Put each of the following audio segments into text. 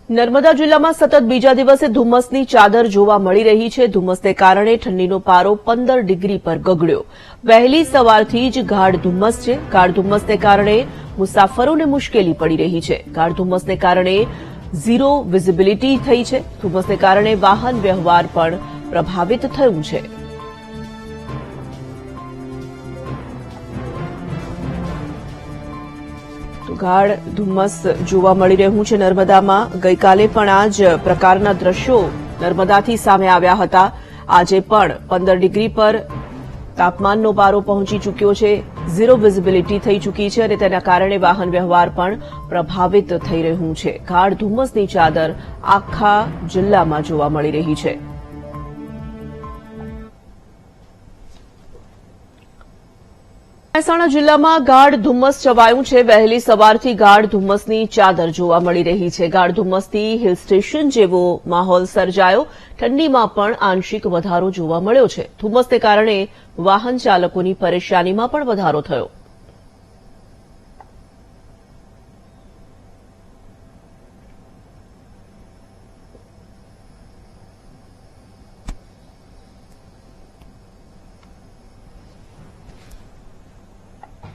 નર્મદા જિલ્લામાં સતત બીજા દિવસે ધુમ્મસની ચાદર જોવા મળી રહી છે. ધુમ્મસને કારણે ઠંડીનો પારો 15 ડિગ્રી પર ગગડ્યો. વહેલી સવારથી જ ગાઢ ધુમ્મસ છે. ગાઢ ધુમ્મસને કારણે મુસાફરોને મુશ્કેલી પડી રહી છે. ગાઢ ધુમ્મસને કારણે ઝીરો વિઝિબિલિટી થઈ છે. ધુમ્મસને કારણે વાહન વ્યવહાર પણ પ્રભાવિત થયું છે. ગાઢ ધુમ્મસ જોવા મળી રહ્યું છે નર્મદામાં. ગઈકાલે પણ આ જ પ્રકારના દ્રશ્યો નર્મદાથી સામે આવ્યા હતા. આજે પણ 15 ડિગ્રી પર તાપમાનનો પારો પહોંચી ચૂક્યો છે. ઝીરો વિઝિબિલિટી થઈ ચૂકી છે અને તેના કારણે વાહન વ્યવહાર પણ પ્રભાવિત થઈ રહ્યું છે. ગાઢ ધુમ્મસની ચાદર આખા જિલ્લામાં જોવા મળી રહી છે. મહેસાણા જિલ્લામાં ગાઢ ધુમ્મસ છવાયું છે. વહેલી સવારથી ગાઢ ધુમ્મસની ચાદર જોવા મળી રહી છે. ગાઢ ધુમ્મસથી હિલ સ્ટેશન જેવો માહોલ સર્જાયો. ઠંડીમાં પણ આંશિક વધારો જોવા મળ્યો છે. ધુમ્મસને કારણે વાહન ચાલકોની પરેશાનીમાં પણ વધારો થયો.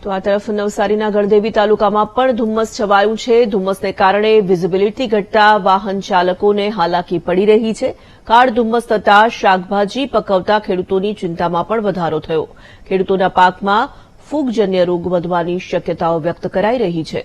તો આ તરફ નવસારીના ગણદેવી તાલુકામાં પણ ધુમ્મસ છવાયું છે. ધુમ્મસને કારણે વિઝિબિલિટી ઘટતા વાહન ચાલકોને હાલાકી પડી રહી છે. ગાઢ ધુમ્મસ થતાં શાકભાજી પકવતા ખેડૂતોની ચિંતામાં પણ વધારો થયો. ખેડૂતોના પાકમાં ફૂગજન્ય રોગ વધવાની શક્યતાઓ વ્યક્ત કરાઈ રહી છે.